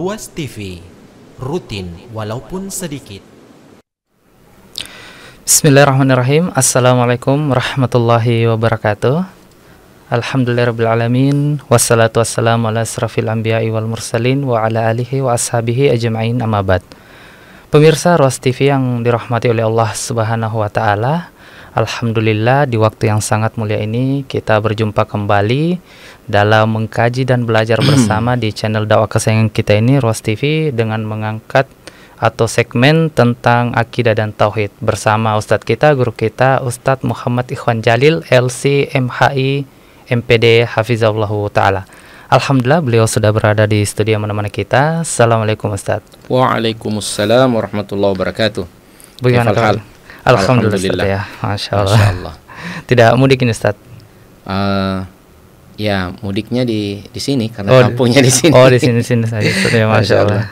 Ruas TV, rutin walaupun sedikit. Bismillahirrahmanirrahim. Assalamualaikum warahmatullahi wabarakatuh. Alhamdulillahirrabbilalamin. Wassalatu wassalamu ala asrafil anbiya'i wal mursalin wa ala alihi wa ashabihi ajma'in, amma ba'd. Pemirsa Ruas TV yang dirahmati oleh Allah Subhanahu wa Ta'ala, alhamdulillah di waktu yang sangat mulia ini kita berjumpa kembali dalam mengkaji dan belajar bersama di channel dakwah kesayangan kita ini, Ruas TV, dengan mengangkat atau segmen tentang akidah dan tauhid bersama Ustadz kita, guru kita, Ustadz Muhammad Ikhwan Jalil, LC MHI MPD Hafizahullah Ta'ala. Alhamdulillah beliau sudah berada di studio menemani kita. Assalamualaikum Ustadz. Waalaikumsalam warahmatullahi wabarakatuh. Bagaimana kabar? Alhamdulillah ya, Masya Allah. Tidak mudik ini Ustadz? Ya mudiknya di sini karena kampungnya di sini. Oh, di sini saja. Ya, Masya Allah.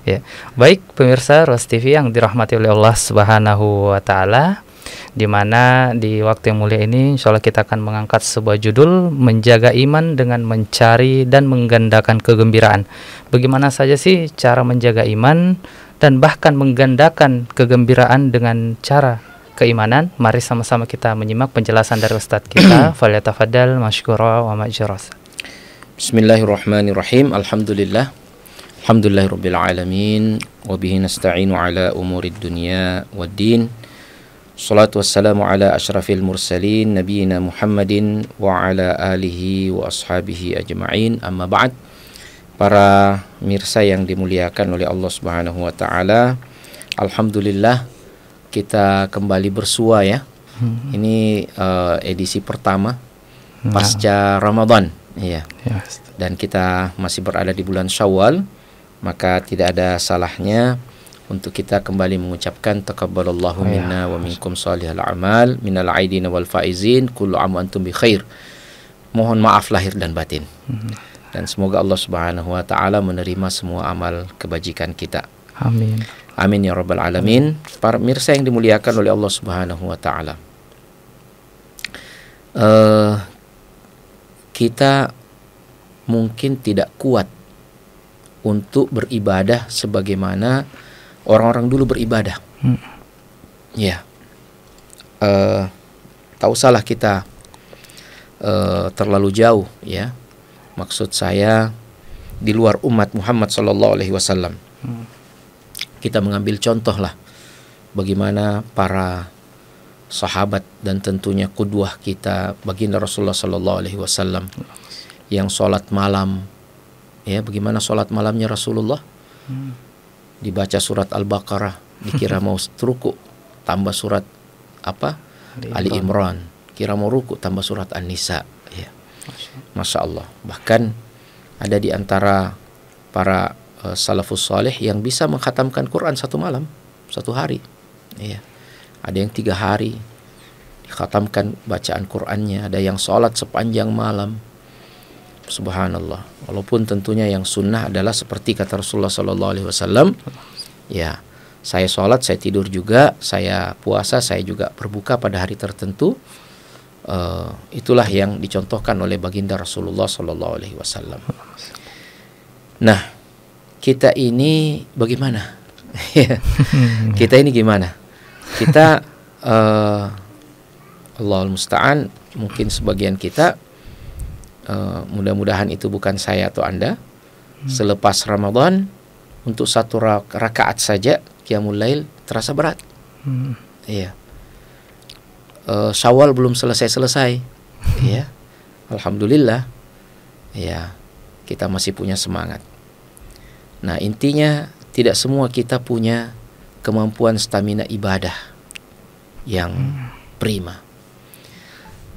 Ya, baik pemirsa Ruas TV yang dirahmati oleh Allah Subhanahu wa Ta'ala, di mana di waktu yang mulia ini insya Allah kita akan mengangkat sebuah judul, menjaga iman dengan mencari dan menggandakan kegembiraan. Bagaimana saja sih cara menjaga iman dan bahkan menggandakan kegembiraan dengan cara keimanan? Mari sama-sama kita menyimak penjelasan dari Ustadz kita. Falyatafaddal masykura wa ma'juras. Bismillahirrahmanirrahim. Alhamdulillahirabbil alamin wa bihi nasta'inu ala umurid dunya waddin. Salatu wassalamu ala asyrafil mursalin nabiyina Muhammadin wa ala alihi wa ashabihi ajma'in, amma ba'd. Para mirsa yang dimuliakan oleh Allah Subhanahu wa Ta'ala, alhamdulillah kita kembali bersua ya. Ini edisi pertama pasca Ramadan ya. Dan kita masih berada di bulan Syawal, maka tidak ada salahnya untuk kita kembali mengucapkan taqabbalallahu minna wa minkum salihal a'mal minal aidin wal faizin kullu aam antum bi khair. Mohon maaf lahir dan batin. Dan semoga Allah Subhanahu wa Ta'ala menerima semua amal kebajikan kita. Amin. Amin ya rabbal alamin. Para mirsa yang dimuliakan oleh Allah Subhanahu wa Ta'ala, kita mungkin tidak kuat untuk beribadah sebagaimana orang-orang dulu beribadah. Ya, tak usahlah kita terlalu jauh ya. Maksud saya di luar umat Muhammad sallallahu alaihi wasallam. Kita mengambil contoh lah bagaimana para sahabat dan tentunya qudwah kita baginda Rasulullah sallallahu alaihi wasallam yang sholat malam. Ya, bagaimana sholat malamnya Rasulullah? Dibaca surat Al-Baqarah, dikira mau ruku, tambah surat apa? Ali Imran. Kira mau ruku, tambah surat An-Nisa. Ya. Masya Allah. Bahkan ada di antara para salafus saleh yang bisa mengkhatamkan Quran satu malam, satu hari. Ya. Ada yang 3 hari dikhatamkan bacaan Qurannya. Ada yang sholat sepanjang malam. Subhanallah. Walaupun tentunya yang sunnah adalah seperti kata Rasulullah SAW, ya, saya sholat, saya tidur juga, saya puasa, saya juga berbuka pada hari tertentu. Itulah yang dicontohkan oleh baginda Rasulullah SAW. Nah, kita ini bagaimana? Kita ini gimana? Kita Allahul Musta'an, mungkin sebagian kita, mudah-mudahan itu bukan saya atau Anda, selepas Ramadan untuk satu rakaat saja qiyamul lail terasa berat. Iya. Syawal belum selesai. Ya. Alhamdulillah. Ya, kita masih punya semangat. Nah, intinya tidak semua kita punya kemampuan stamina ibadah yang prima.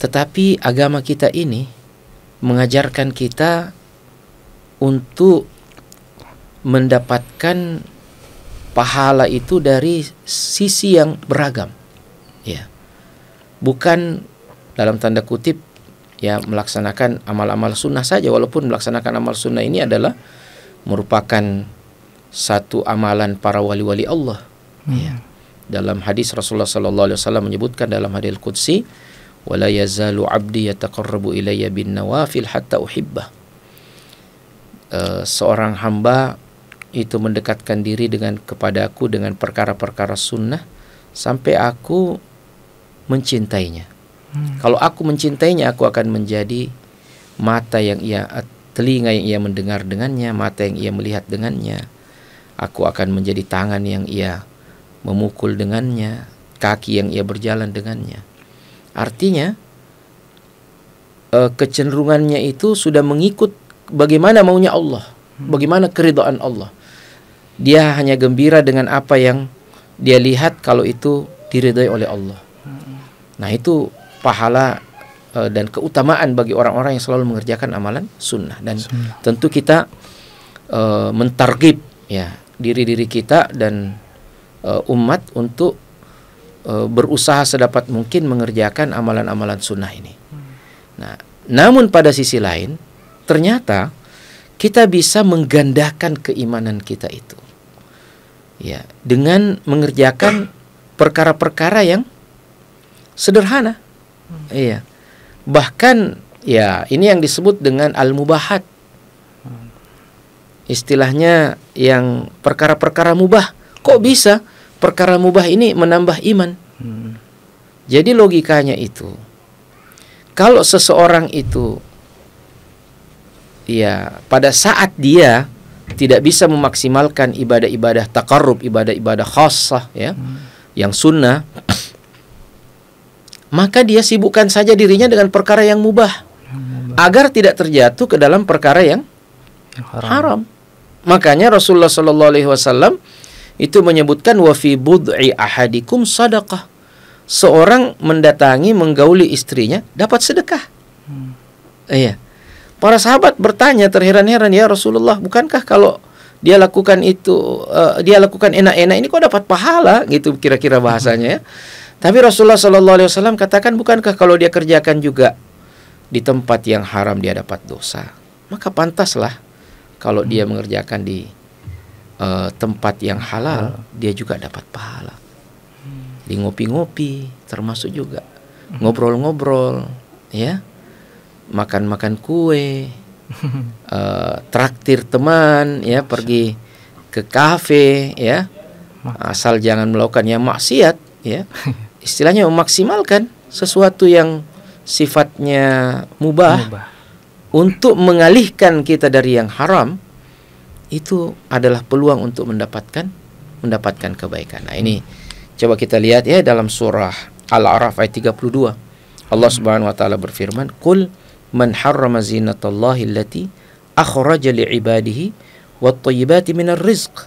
Tetapi agama kita ini mengajarkan kita untuk mendapatkan pahala itu dari sisi yang beragam. Ya. Bukan dalam tanda kutip ya melaksanakan amal-amal sunnah saja, walaupun melaksanakan amal sunnah ini adalah merupakan satu amalan para wali-wali Allah. Ya. Dalam hadis Rasulullah sallallahu alaihi wasallam menyebutkan dalam hadis qudsi, wala yazalu abdi yataqarrabu ilayya bin nawafil hatta uhibbah. Seorang hamba itu mendekatkan diri kepadaku dengan perkara-perkara sunnah sampai aku mencintainya. Kalau aku mencintainya, aku akan menjadi mata yang telinga yang ia mendengar dengannya, mata yang ia melihat dengannya. Aku akan menjadi tangan yang ia memukul dengannya, kaki yang ia berjalan dengannya. Artinya kecenderungannya itu sudah mengikut bagaimana maunya Allah, bagaimana keridhaan Allah. Dia hanya gembira dengan apa yang dia lihat kalau itu diridhai oleh Allah. Nah, itu pahala dan keutamaan bagi orang-orang yang selalu mengerjakan amalan sunnah. Dan tentu kita mentargib ya diri-diri kita dan umat untuk berusaha sedapat mungkin mengerjakan amalan-amalan sunnah ini. Nah, namun pada sisi lain ternyata kita bisa menggandakan keimanan kita itu ya dengan mengerjakan perkara-perkara yang sederhana. Iya. Bahkan ya ini yang disebut dengan al-mubahat. Istilahnya yang perkara-perkara mubah. Kok bisa perkara mubah ini menambah iman? Jadi logikanya itu, kalau seseorang itu ya pada saat dia tidak bisa memaksimalkan ibadah-ibadah taqarrub, ibadah-ibadah khassah ya, yang sunnah, maka dia sibukkan saja dirinya dengan perkara yang mubah agar tidak terjatuh ke dalam perkara yang haram. Makanya Rasulullah sallallahu alaihi wasallam itu menyebutkan wa fi bud'i ahadikum sadaqah. Seorang mendatangi menggauli istrinya dapat sedekah. Iya. Para sahabat bertanya terheran-heran, ya Rasulullah, bukankah kalau dia lakukan itu, dia lakukan enak-enak ini kok dapat pahala gitu kira-kira bahasanya ya. Tapi Rasulullah sallallahu alaihi wasallam katakan, bukankah kalau dia kerjakan juga di tempat yang haram dia dapat dosa? Maka pantaslah kalau dia mengerjakan di tempat yang halal dia juga dapat pahala. Di ngopi-ngopi termasuk juga ngobrol-ngobrol ya, makan-makan kue, traktir teman ya, pergi ke kafe ya, asal jangan melakukan yang maksiat ya. Istilahnya memaksimalkan sesuatu yang sifatnya mubah untuk mengalihkan kita dari yang haram. Itu adalah peluang untuk mendapatkan kebaikan. Nah, ini coba kita lihat ya dalam surah Al-A'raf ayat 32. Allah Subhanahu wa taala berfirman, "Qul man harrama zinatallahi allati akhraja li'ibadihi wat-thayyibati minar rizq.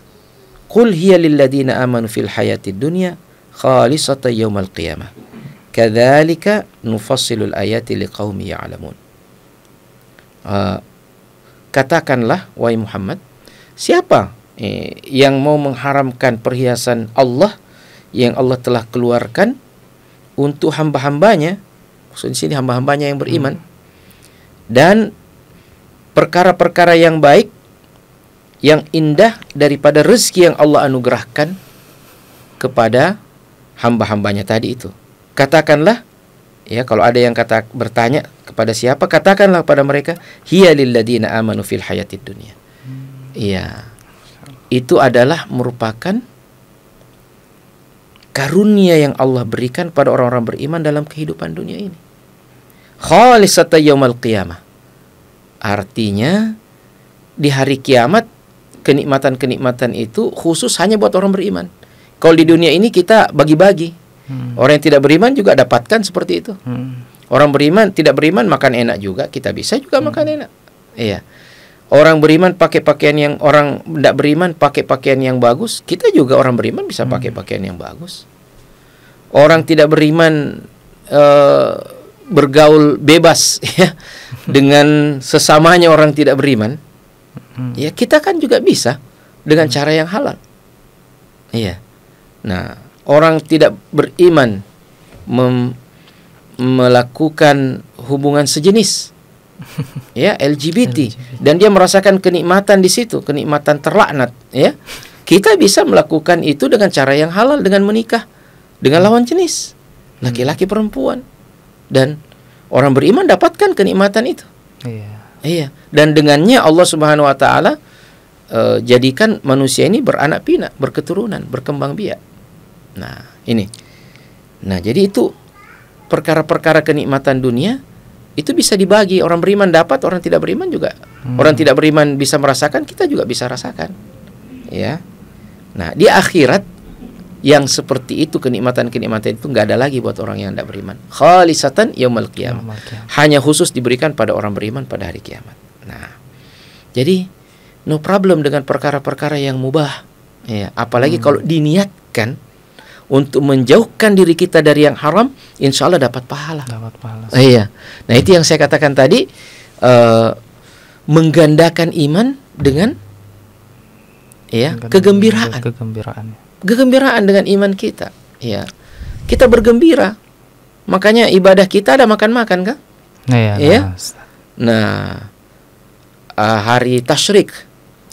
Qul hiya lil ladzina amanu fil hayatid dunya khalisatan yaumal qiyamah. Kadzalika nufassilul ayati liqaumin ya'lamun." Katakanlah wahai Muhammad, siapa yang mau mengharamkan perhiasan Allah yang Allah telah keluarkan untuk hamba-hambanya, maksudnya di sini hamba-hambanya yang beriman, dan perkara-perkara yang baik, yang indah daripada rezeki yang Allah anugerahkan kepada hamba-hambanya tadi itu. Katakanlah, ya kalau ada yang bertanya kepada siapa, katakanlah kepada mereka, hiya lil ladzina amanu fil hayatid dunya. Iya, itu adalah merupakan karunia yang Allah berikan pada orang-orang beriman dalam kehidupan dunia ini. Khalisatan yaumal qiyamah. Artinya di hari kiamat kenikmatan-kenikmatan itu khusus hanya buat orang beriman. Kalau di dunia ini kita bagi-bagi. Orang yang tidak beriman juga dapatkan seperti itu. Orang beriman, tidak beriman makan enak juga, kita bisa juga makan enak. Iya. Orang beriman pakai pakaian yang, orang tidak beriman pakai pakaian yang bagus, kita juga orang beriman bisa pakai pakaian yang bagus. Orang tidak beriman bergaul bebas ya dengan sesamanya orang tidak beriman. Ya kita kan juga bisa dengan cara yang halal. Iya. Nah, orang tidak beriman melakukan hubungan sejenis, ya LGBT, dan dia merasakan kenikmatan di situ, kenikmatan terlaknat, ya. Kita bisa melakukan itu dengan cara yang halal, dengan menikah dengan lawan jenis, laki-laki perempuan, dan orang beriman dapatkan kenikmatan itu. Iya. Dan dengannya Allah Subhanahu wa taala jadikan manusia ini beranak pinak, berketurunan, berkembang biak. Nah, ini. Nah, jadi itu perkara-perkara kenikmatan dunia itu bisa dibagi, orang beriman dapat, orang tidak beriman juga. Orang tidak beriman bisa merasakan, kita juga bisa rasakan. Ya. Nah, di akhirat yang seperti itu, kenikmatan-kenikmatan itu nggak ada lagi buat orang yang tidak beriman. Khalisatan yaumul qiyamah. Hanya khusus diberikan pada orang beriman pada hari kiamat. Nah, jadi no problem dengan perkara-perkara yang mubah. Ya, apalagi kalau diniatkan untuk menjauhkan diri kita dari yang haram, insya Allah dapat pahala. Dapat pahala. Iya. Nah, itu yang saya katakan tadi, menggandakan iman dengan kegembiraan. Kegembiraan dengan iman kita. Ya. Kita bergembira. Makanya ibadah kita ada makan-makan kan? Iya. Nah, hari tasyrik,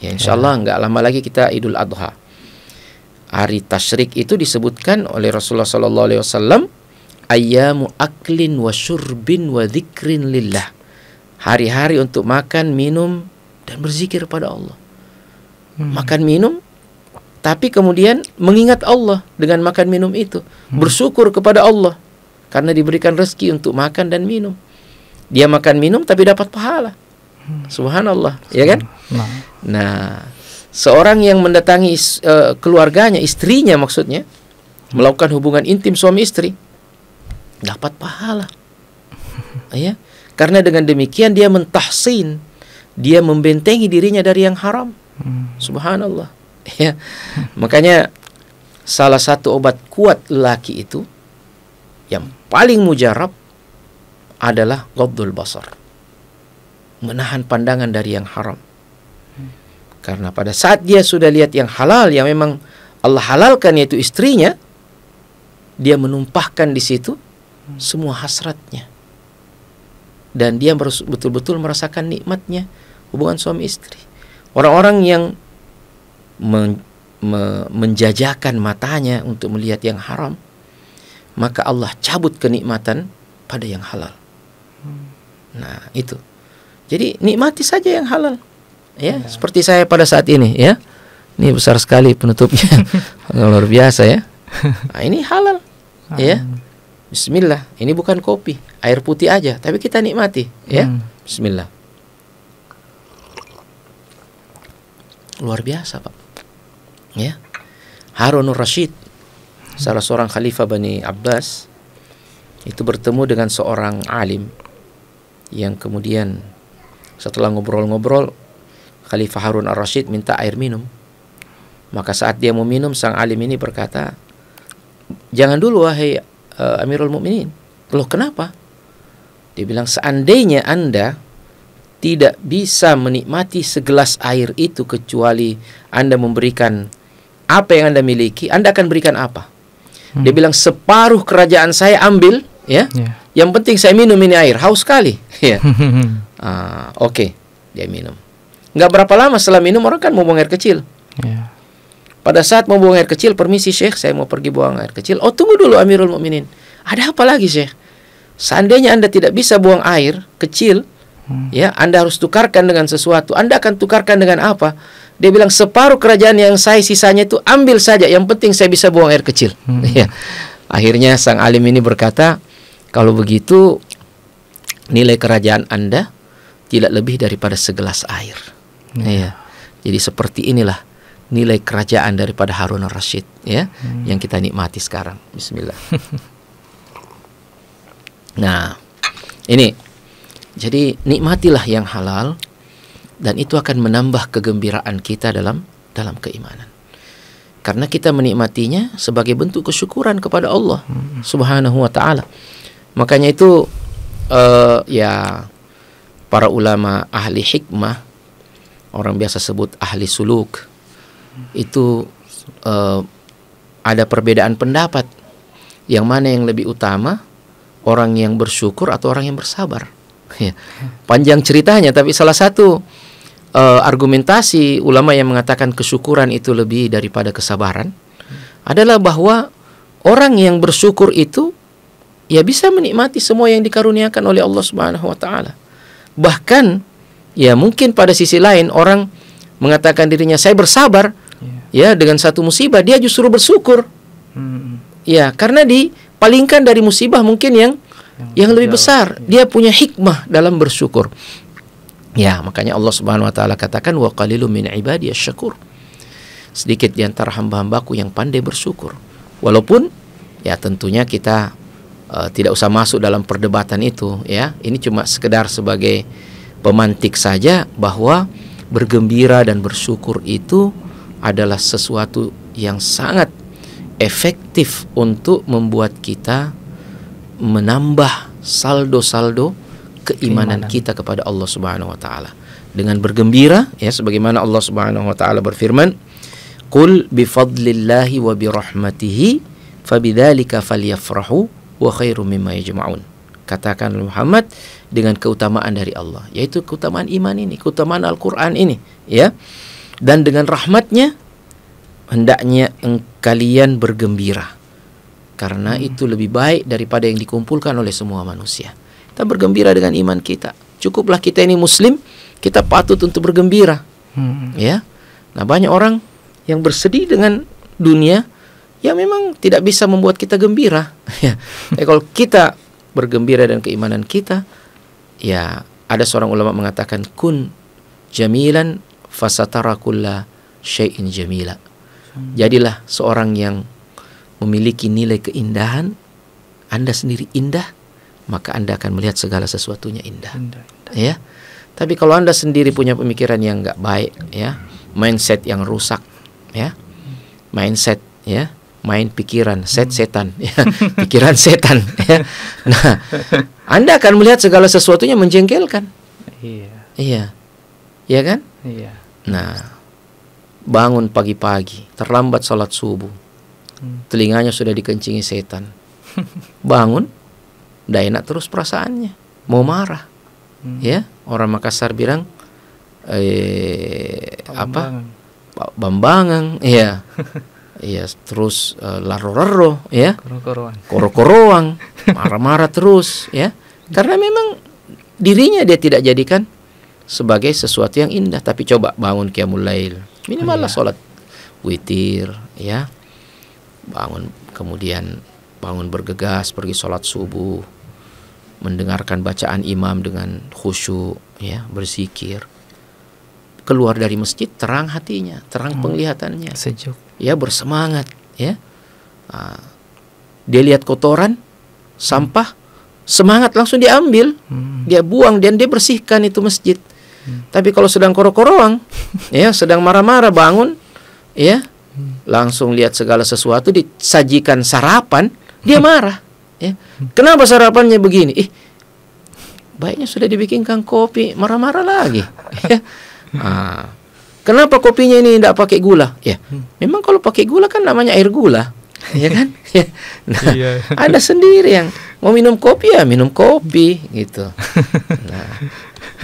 ya insya Allah nggak lama lagi kita Idul Adha. Hari tasyrik itu disebutkan oleh Rasulullah SAW, ayyamu aklin wa syurbin wa dzikrin lillah. Hari-hari untuk makan, minum, dan berzikir pada Allah. Makan, minum, tapi kemudian mengingat Allah dengan makan minum itu. Bersyukur kepada Allah karena diberikan rezeki untuk makan dan minum. Dia makan minum tapi dapat pahala. Subhanallah, ya kan? Nah, seorang yang mendatangi keluarganya, istrinya maksudnya, melakukan hubungan intim suami istri, dapat pahala. Ya, karena dengan demikian dia mentahsin, dia membentengi dirinya dari yang haram. Subhanallah. Ya, makanya salah satu obat kuat lelaki itu yang paling mujarab adalah ghaddul basar, menahan pandangan dari yang haram. Karena pada saat dia sudah lihat yang halal, yang memang Allah halalkan, yaitu istrinya, dia menumpahkan di situ semua hasratnya, dan dia betul-betul merasakan nikmatnya hubungan suami istri. Orang-orang yang menjajakan matanya untuk melihat yang haram, maka Allah cabut kenikmatan pada yang halal. Nah, itu. Jadi nikmati saja yang halal. Ya, seperti saya pada saat ini, ya. Ini besar sekali penutupnya. Luar biasa, ya. Nah, ini halal. Ya. Bismillah. Ini bukan kopi, air putih aja, tapi kita nikmati, ya. Bismillah. Luar biasa, Pak. Ya. Harunur Rasyid, salah seorang khalifah Bani Abbas, itu bertemu dengan seorang alim yang kemudian setelah ngobrol-ngobrol, Khalifah Harun ar-Rasyid minta air minum. Maka saat dia mau minum, sang alim ini berkata, "Jangan dulu wahai Amirul Mukminin." Loh, kenapa? Dia bilang, seandainya Anda tidak bisa menikmati segelas air itu kecuali Anda memberikan apa yang Anda miliki, Anda akan berikan apa? Dia bilang, separuh kerajaan saya ambil, ya. Yang penting saya minum ini air, haus sekali. Ya. Oke, dia minum. Nggak berapa lama setelah minum, orang kan mau buang air kecil. Pada saat mau buang air kecil, permisi Syekh, saya mau pergi buang air kecil. Oh, tunggu dulu Amirul Mukminin. Ada apa lagi Syekh? Seandainya Anda tidak bisa buang air kecil, ya, Anda harus tukarkan dengan sesuatu. Anda akan tukarkan dengan apa? Dia bilang, separuh kerajaan yang saya sisanya itu ambil saja, yang penting saya bisa buang air kecil. Ya. Akhirnya sang alim ini berkata, kalau begitu nilai kerajaan Anda tidak lebih daripada segelas air. Ya. Jadi seperti inilah nilai kerajaan daripada Harun ar-Rasyid, ya, yang kita nikmati sekarang. Bismillah. Nah, ini. Jadi nikmatilah yang halal, dan itu akan menambah kegembiraan kita dalam keimanan. Karena kita menikmatinya sebagai bentuk kesyukuran kepada Allah Subhanahu wa ta'ala. Makanya itu ya, para ulama ahli hikmah, orang biasa sebut ahli suluk, itu ada perbedaan pendapat, yang mana yang lebih utama, orang yang bersyukur atau orang yang bersabar. Ya. Panjang ceritanya, tapi salah satu argumentasi ulama yang mengatakan kesyukuran itu lebih daripada kesabaran adalah bahwa orang yang bersyukur itu ya bisa menikmati semua yang dikaruniakan oleh Allah Subhanahu wa ta'ala. Bahkan ya mungkin pada sisi lain orang mengatakan dirinya saya bersabar, ya, dengan satu musibah, dia justru bersyukur. Ya, karena dipalingkan dari musibah mungkin yang lebih besar. Dia punya hikmah dalam bersyukur. Ya, makanya Allah Subhanahu wa taala katakan wa qalilum min ibadiyasy syakur. Sedikit di antara hamba-hambaku yang pandai bersyukur. Walaupun ya tentunya kita tidak usah masuk dalam perdebatan itu, ya. Ini cuma sekedar sebagai pemantik saja bahwa bergembira dan bersyukur itu adalah sesuatu yang sangat efektif untuk membuat kita menambah saldo-saldo keimanan kita kepada Allah Subhanahu wa taala. Dengan bergembira, ya, sebagaimana Allah Subhanahu wa taala berfirman, "Qul bi fadlillahi wa bi rahmatihi fabidzalika falyafrahu wa khairum mimma yajma'un." Katakan Muhammad, dengan keutamaan dari Allah, yaitu keutamaan iman ini, keutamaan Al-Qur'an ini, ya. Dan dengan rahmatnya hendaknya kalian bergembira. Karena itu lebih baik daripada yang dikumpulkan oleh semua manusia. Kita bergembira dengan iman kita. Cukuplah kita ini muslim, kita patut untuk bergembira. Ya. Nah, banyak orang yang bersedih dengan dunia, ya memang tidak bisa membuat kita gembira. Ya. Tapi kalau kita bergembira dan keimanan kita, ya, ada seorang ulama mengatakan kun jamilan fasatara kulla syai'in jamila. Jadilah seorang yang memiliki nilai keindahan, Anda sendiri indah, maka Anda akan melihat segala sesuatunya indah. Ya. Tapi kalau Anda sendiri punya pemikiran yang enggak baik, ya, mindset yang rusak, ya. Mindset, ya, main pikiran, setan, ya. Pikiran setan, ya. Nah, Anda akan melihat segala sesuatunya menjengkelkan. Iya. Iya. Iya kan? Iya. Nah, bangun pagi-pagi, terlambat salat subuh. Telinganya sudah dikencingi setan. Bangun, udah enak terus perasaannya, mau marah. Ya, orang Makassar bilang apa? Bambangan, ya. Iya, terus laro-laro, ya. Koro-koroang, marah-marah terus, ya. Karena memang dirinya dia tidak jadikan sebagai sesuatu yang indah. Tapi coba bangun qiyamul lail, minimal lah salat witir, ya. Bangun, kemudian bangun bergegas pergi sholat subuh, mendengarkan bacaan imam dengan khusyuk, ya, berzikir. Keluar dari masjid terang hatinya, terang penglihatannya, sejuk, ya, bersemangat, ya. Dia lihat kotoran, sampah, semangat langsung diambil, dia buang dan dia bersihkan itu masjid. Tapi kalau sedang koro-koroang, ya, sedang marah-marah bangun, ya, langsung lihat segala sesuatu disajikan sarapan, dia marah, ya. Kenapa sarapannya begini? Baiknya sudah dibikinkan kopi, marah-marah lagi. Ya. Kenapa kopinya ini tidak pakai gula? Ya, memang kalau pakai gula kan namanya air gula, ya kan? Ya. Nah, ada sendiri yang mau minum kopi, ya minum kopi, gitu. Nah,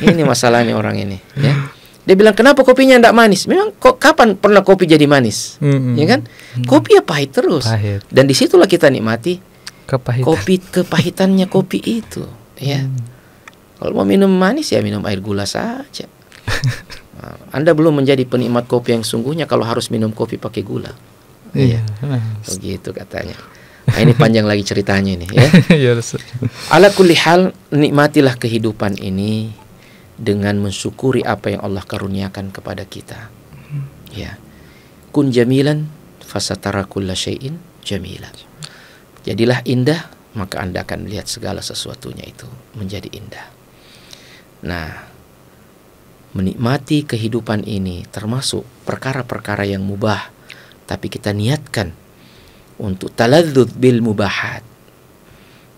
ini masalahnya orang ini, ya. Dia bilang, kenapa kopinya tidak manis? Memang kapan pernah kopi jadi manis? Ya kan? Kopi ya pahit terus. Pahit. Dan disitulah kita nikmati kepahitannya kopi itu. Ya. Kalau mau minum manis ya minum air gula saja. Nah, Anda belum menjadi penikmat kopi yang sungguhnya kalau harus minum kopi pakai gula. Iya. Begitu katanya. Nah, ini panjang lagi ceritanya ini, ya. Ala kulli hal, nikmatilah kehidupan ini dengan mensyukuri apa yang Allah karuniakan kepada kita. Ya. Kun jamilan fasatara kulla syai'in jamila. Jadilah indah, maka Anda akan melihat segala sesuatunya itu menjadi indah. Nah, menikmati kehidupan ini termasuk perkara-perkara yang mubah, tapi kita niatkan untuk taladzuz bil mubahat,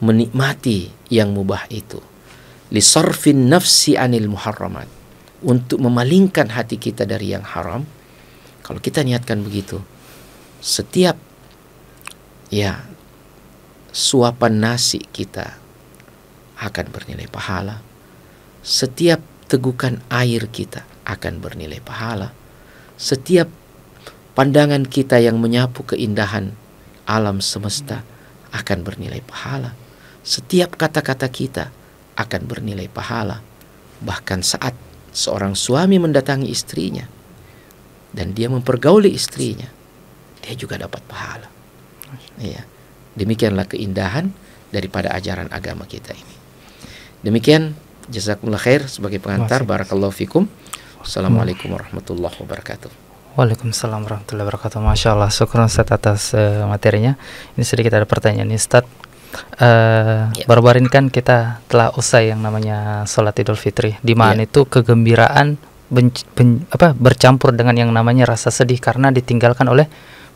menikmati yang mubah itu, lisarfin nafsi anil muharramat, untuk memalingkan hati kita dari yang haram. Kalau kita niatkan begitu, setiap, ya, suapan nasi kita akan bernilai pahala, setiap tegukan air kita akan bernilai pahala, setiap pandangan kita yang menyapu keindahan alam semesta akan bernilai pahala, setiap kata-kata kita akan bernilai pahala. Bahkan saat seorang suami mendatangi istrinya, dan dia mempergauli istrinya, dia juga dapat pahala. Iya. Demikianlah keindahan daripada ajaran agama kita ini. Demikian, jazakumullah khair sebagai pengantar. Barakallahu fikum. Assalamualaikum warahmatullahi wabarakatuh. Waalaikumsalam warahmatullahi wabarakatuh. Masya Allah, syukur Ustaz atas materinya. Ini sedikit ada pertanyaan nih Ustaz. Baru-baru ini kan kita telah usai yang namanya sholat Idul Fitri, di mana itu kegembiraan bercampur dengan yang namanya rasa sedih karena ditinggalkan oleh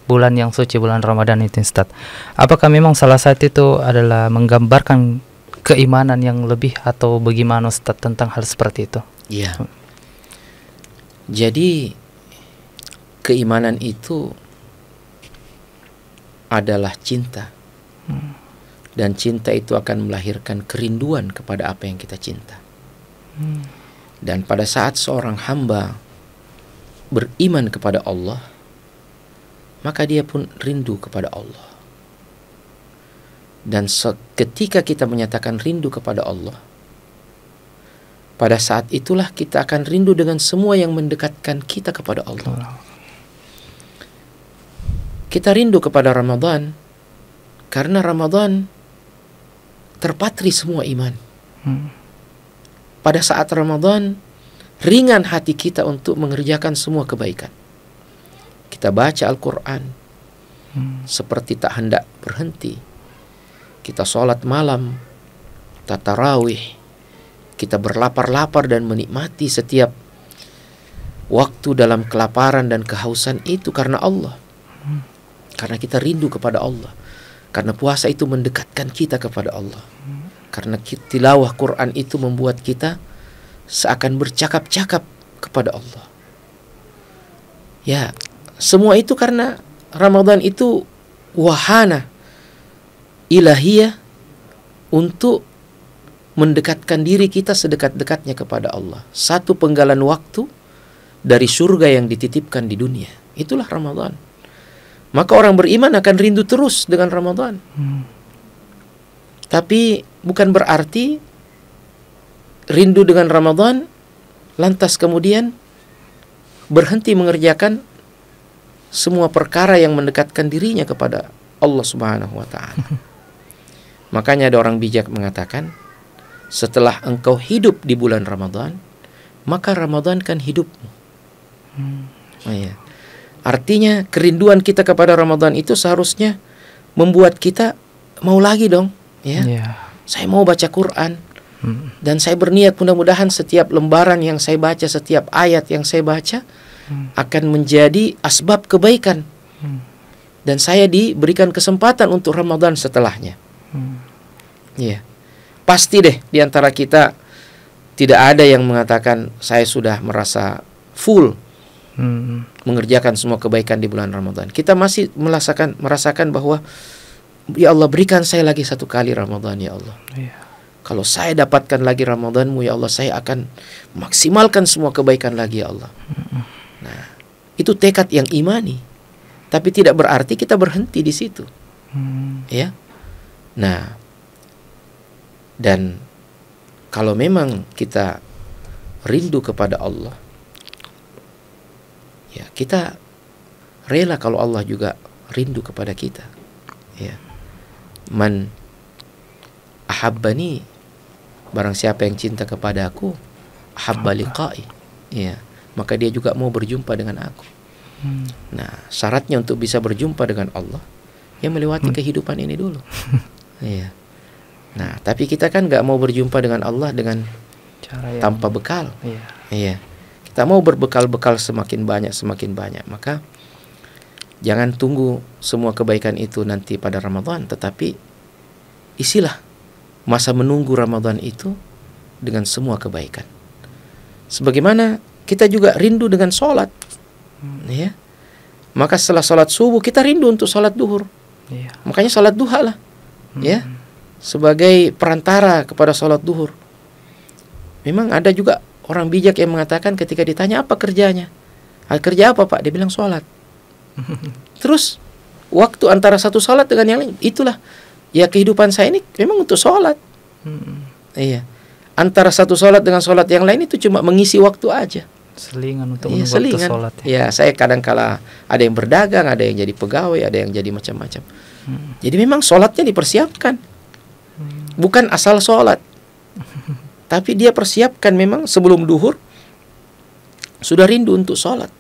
bulan yang suci, bulan Ramadan itu Ustaz. Apakah memang salah satu itu adalah menggambarkan keimanan yang lebih, atau bagaimana Ustaz tentang hal seperti itu? Iya. Jadi keimanan itu adalah cinta. Dan cinta itu akan melahirkan kerinduan kepada apa yang kita cinta. Dan pada saat seorang hamba beriman kepada Allah, maka dia pun rindu kepada Allah. Dan ketika kita menyatakan rindu kepada Allah, pada saat itulah kita akan rindu dengan semua yang mendekatkan kita kepada Allah. Kita rindu kepada Ramadan karena Ramadan terpatri semua iman. Pada saat Ramadan, ringan hati kita untuk mengerjakan semua kebaikan. Kita baca Al-Quran seperti tak hendak berhenti. Kita sholat malam, kita tarawih, kita berlapar-lapar dan menikmati setiap waktu dalam kelaparan dan kehausan itu karena Allah. Karena kita rindu kepada Allah. Karena puasa itu mendekatkan kita kepada Allah. Karena tilawah Quran itu membuat kita seakan bercakap-cakap kepada Allah. Ya, semua itu karena Ramadan itu wahana ilahiyah untuk mendekatkan diri kita sedekat-dekatnya kepada Allah. Satu penggalan waktu dari surga yang dititipkan di dunia. Itulah Ramadan. Maka orang beriman akan rindu terus dengan Ramadan. Tapi bukan berarti rindu dengan Ramadan lantas kemudian berhenti mengerjakan semua perkara yang mendekatkan dirinya kepada Allah Subhanahu wa taala. Makanya ada orang bijak mengatakan, setelah engkau hidup di bulan Ramadan, maka Ramadan kan hidupmu. Ya. Artinya kerinduan kita kepada Ramadan itu seharusnya membuat kita mau lagi dong, ya. Saya mau baca Quran dan saya berniat mudah-mudahan setiap lembaran yang saya baca, setiap ayat yang saya baca akan menjadi asbab kebaikan. Dan saya diberikan kesempatan untuk Ramadan setelahnya. Ya. Pasti deh di antara kita tidak ada yang mengatakan saya sudah merasa full mengerjakan semua kebaikan di bulan Ramadan. Kita masih merasakan bahwa ya Allah, berikan saya lagi satu kali Ramadan ya Allah. Kalau saya dapatkan lagi Ramadanmu ya Allah, saya akan maksimalkan semua kebaikan lagi ya Allah. Nah, itu tekad yang imani. Tapi tidak berarti kita berhenti di situ. Ya. Nah, dan kalau memang kita rindu kepada Allah, ya kita rela kalau Allah juga rindu kepada kita. Ya. Man ahabbani, barang siapa yang cinta kepada aku, ahabba liqa'i, ya, maka dia juga mau berjumpa dengan aku. Nah, syaratnya untuk bisa berjumpa dengan Allah, ya melewati kehidupan ini dulu. Ya. Nah, tapi kita kan nggak mau berjumpa dengan Allah dengan cara yang tanpa bekal. Iya. Kita mau berbekal-bekal semakin banyak. Maka jangan tunggu semua kebaikan itu nanti pada Ramadan, tetapi isilah masa menunggu Ramadan itu dengan semua kebaikan. Sebagaimana kita juga rindu dengan sholat. Ya. Maka setelah sholat subuh kita rindu untuk sholat duhur. Makanya sholat duha lah. Ya. Sebagai perantara kepada sholat duhur. Memang ada juga orang bijak yang mengatakan ketika ditanya apa kerjanya, kerja apa Pak? Dia bilang sholat. Terus waktu antara satu sholat dengan yang lain, itulah ya kehidupan saya ini memang untuk sholat. Iya. Antara satu sholat dengan sholat yang lain itu cuma mengisi waktu aja. Selingan untuk Iya, menunggu waktu selingan. sholat ya. Ya, saya kadang kala ada yang berdagang, ada yang jadi pegawai, ada yang jadi macam-macam. Jadi memang sholatnya dipersiapkan, bukan asal sholat, tapi dia persiapkan memang sebelum duhur sudah rindu untuk sholat.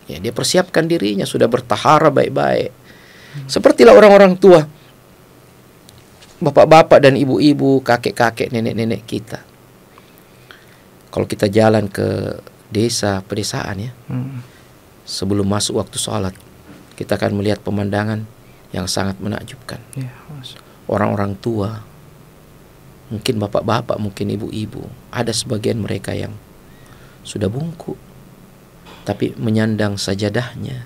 Ya, dia persiapkan dirinya, sudah bertahara baik-baik. Sepertilah orang-orang tua, bapak-bapak dan ibu-ibu, kakek-kakek, nenek-nenek kita. Kalau kita jalan ke desa, pedesaan ya, sebelum masuk waktu sholat, kita akan melihat pemandangan yang sangat menakjubkan. Ya, Orang-orang tua, mungkin bapak-bapak, mungkin ibu-ibu, ada sebagian mereka yang sudah bungkuk, tapi menyandang sajadahnya,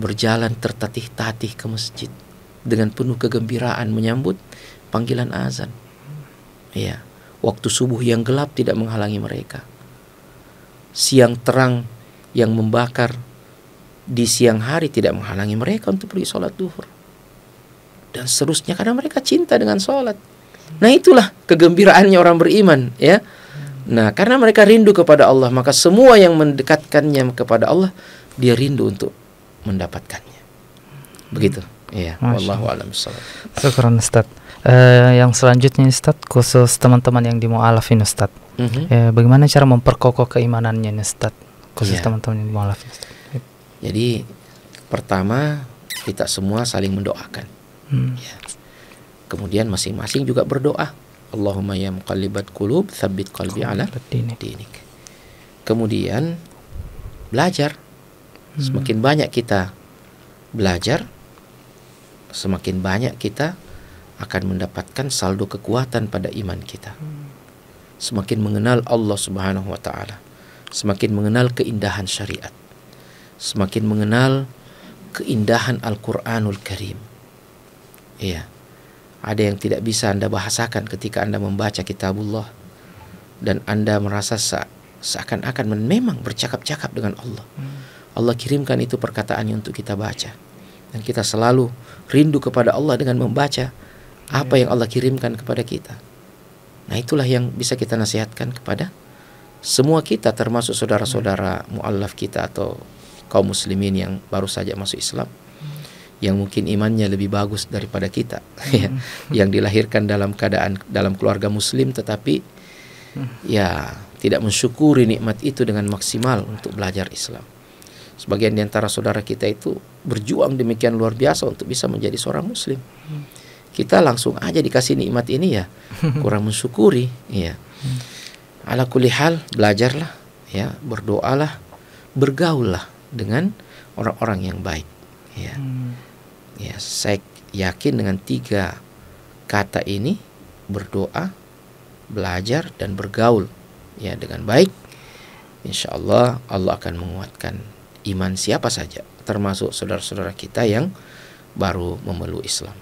berjalan tertatih-tatih ke masjid dengan penuh kegembiraan menyambut panggilan azan. Ya, waktu subuh yang gelap tidak menghalangi mereka. Siang terang yang membakar di siang hari tidak menghalangi mereka untuk pergi sholat duhur. Dan seterusnya, karena mereka cinta dengan sholat. Nah, itulah kegembiraannya orang beriman, ya. Nah, karena mereka rindu kepada Allah, maka semua yang mendekatkannya kepada Allah, dia rindu untuk mendapatkannya. Begitu. Iya, wallahu a'lam bishawab. Syukran Ustaz. Yang selanjutnya Ustaz, khusus teman-teman yang di mu'alaf ini Ustaz. Bagaimana cara memperkokoh keimanannya nih Ustaz? Khusus teman-teman yang di mu'alaf ini Ustaz. Jadi pertama, kita semua saling mendoakan. Ya. Kemudian masing-masing juga berdoa. Allahumma ya muqallibat qulub, tsabbit qalbi ala dinik. Kemudian belajar. Semakin banyak kita belajar, semakin banyak kita akan mendapatkan saldo kekuatan pada iman kita. Semakin mengenal Allah Subhanahu wa taala, semakin mengenal keindahan syariat, semakin mengenal keindahan Al-Qur'anul Karim. Iya. Ada yang tidak bisa Anda bahasakan ketika Anda membaca kitabullah, dan Anda merasa seakan-akan memang bercakap-cakap dengan Allah. Allah kirimkan itu perkataannya untuk kita baca, dan kita selalu rindu kepada Allah dengan membaca apa yang Allah kirimkan kepada kita. Nah, itulah yang bisa kita nasihatkan kepada semua kita, termasuk saudara-saudara mu'allaf kita atau kaum muslimin yang baru saja masuk Islam, yang mungkin imannya lebih bagus daripada kita, yang dilahirkan dalam keadaan dalam keluarga muslim, tetapi ya tidak mensyukuri nikmat itu dengan maksimal untuk belajar Islam. Sebagian di antara saudara kita itu berjuang demikian luar biasa untuk bisa menjadi seorang muslim. Kita langsung aja dikasih nikmat ini ya kurang mensyukuri, ya. Ala kulli hal, belajarlah, ya, berdoalah, bergaullah dengan orang-orang yang baik, ya. Ya, saya yakin dengan 3 kata ini, berdoa, belajar, dan bergaul, ya, dengan baik, insya Allah Allah akan menguatkan iman siapa saja, termasuk saudara-saudara kita yang baru memeluk Islam,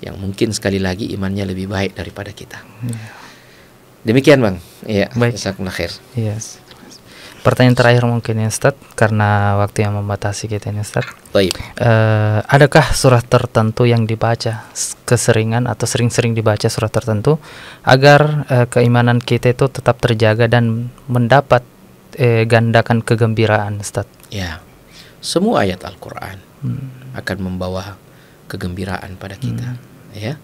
yang mungkin sekali lagi imannya lebih baik daripada kita. Demikian Bang. Iya. Baik. Jazakumullah khair. Yes. Pertanyaan terakhir mungkin ya Ustaz, karena waktu yang membatasi kita ini Ustaz. Baik. Adakah surah tertentu yang dibaca keseringan atau sering-sering dibaca surah tertentu agar keimanan kita itu tetap terjaga dan mendapat gandakan kegembiraan Ustaz? Ya. Semua ayat Al-Qur'an akan membawa kegembiraan pada kita, ya.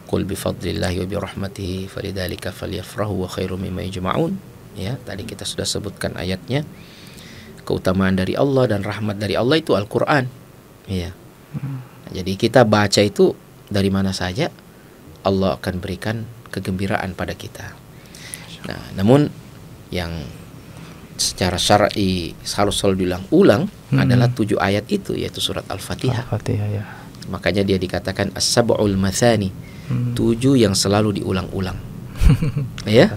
Qul bi fadlillahi wa bi rahmatihi falidzalika falyafrahu wa khairum mimma yajma'un. Ya, tadi kita sudah sebutkan ayatnya. Keutamaan dari Allah dan rahmat dari Allah itu Al-Qur'an. Ya. Jadi kita baca itu dari mana saja, Allah akan berikan kegembiraan pada kita. Nah, namun yang secara syar'i harus selalu diulang-ulang adalah 7 ayat itu, yaitu surat Al-Fatihah. Al-Fatihah, ya. Makanya dia dikatakan as-sab'ul mathani, 7 yang selalu diulang-ulang. Ya,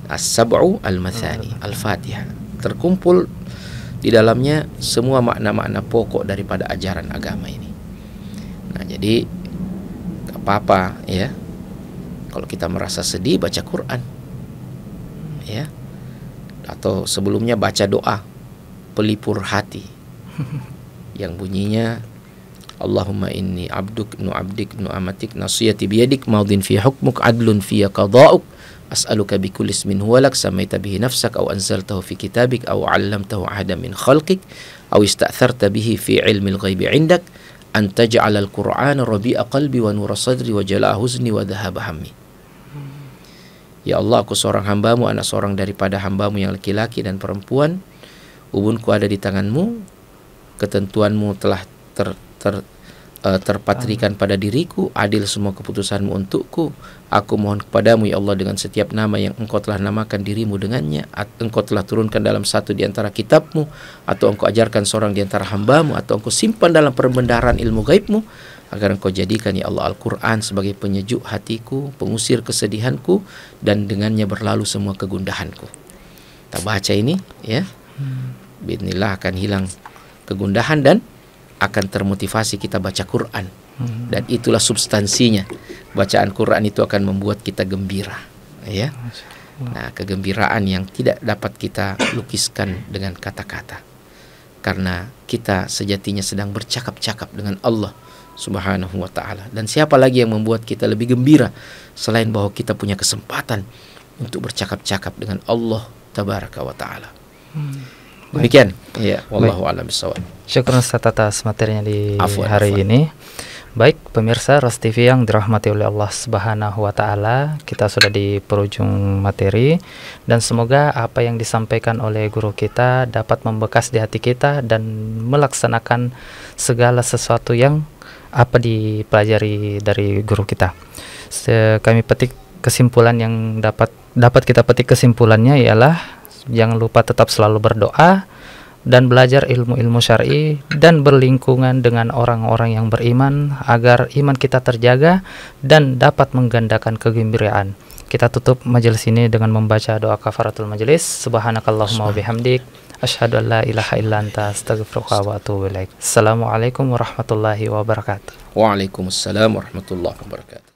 as-sab'u al-mathani, Al-Fatihah. Terkumpul di dalamnya semua makna-makna pokok daripada ajaran agama ini. Nah, jadi gak apa-apa ya kalau kita merasa sedih baca Quran, ya, atau sebelumnya baca doa pelipur hati yang bunyinya Allahumma inni abduk ibnu abdik ibnu amatik nasiyati biyadik maudin fi hukmuk adlun fi qada'uk as'aluka bi kulli ismin huwa lak samaita bihi nafsak aw anzaltahu fi kitabik aw 'allamtahu ahadan min khalqik aw ista'tharta bihi fi 'ilmil ghaibi 'indak an taj'ala al-Qur'ana rabi'a qalbi wa nura sadri wa jala'a huzni wa dhahaba hammi. Ya Allah, aku seorang hambamu, anak seorang daripada hambamu yang laki-laki dan perempuan. Ubunku ada di tanganmu, ketentuanmu telah terpatrikan pada diriku, adil semua keputusanmu untukku. Aku mohon kepadamu ya Allah dengan setiap nama yang engkau telah namakan dirimu dengannya, engkau telah turunkan dalam satu di antara kitabmu, atau engkau ajarkan seorang di antara hambamu, atau engkau simpan dalam perbendaharaan ilmu gaibmu, agar engkau jadikan ya Allah Al-Quran sebagai penyejuk hatiku, pengusir kesedihanku, dan dengannya berlalu semua kegundahanku. Kita baca ini ya, bismillah akan hilang kegundahan dan akan termotivasi kita baca Quran. Dan itulah substansinya. Bacaan Quran itu akan membuat kita gembira, ya. Nah, kegembiraan yang tidak dapat kita lukiskan dengan kata-kata, karena kita sejatinya sedang bercakap-cakap dengan Allah Subhanahu wa ta'ala. Dan siapa lagi yang membuat kita lebih gembira selain bahwa kita punya kesempatan untuk bercakap-cakap dengan Allah Tabaraka wa ta'ala. Demikian ya, wallahu a'lam bishawab. Syukur Ustaz atas materinya di Afwan. hari ini. Baik pemirsa Ras TV yang dirahmati oleh Allah Subhanahu wa taala, kita sudah di penghujung materi dan semoga apa yang disampaikan oleh guru kita dapat membekas di hati kita dan melaksanakan segala sesuatu yang apa dipelajari dari guru kita. Kami petik kesimpulan yang dapat kita petik kesimpulannya ialah jangan lupa tetap selalu berdoa dan belajar ilmu-ilmu syar'i dan berlingkungan dengan orang-orang yang beriman agar iman kita terjaga dan dapat menggandakan kegembiraan. Kita tutup majelis ini dengan membaca doa kafaratul majelis. Subhanakallahumma wa bihamdik asyhadu an la ilaha illa anta astaghfiruka wa atubu ilaik. Assalamualaikum warahmatullahi wabarakatuh. Waalaikumsalam warahmatullahi wabarakatuh.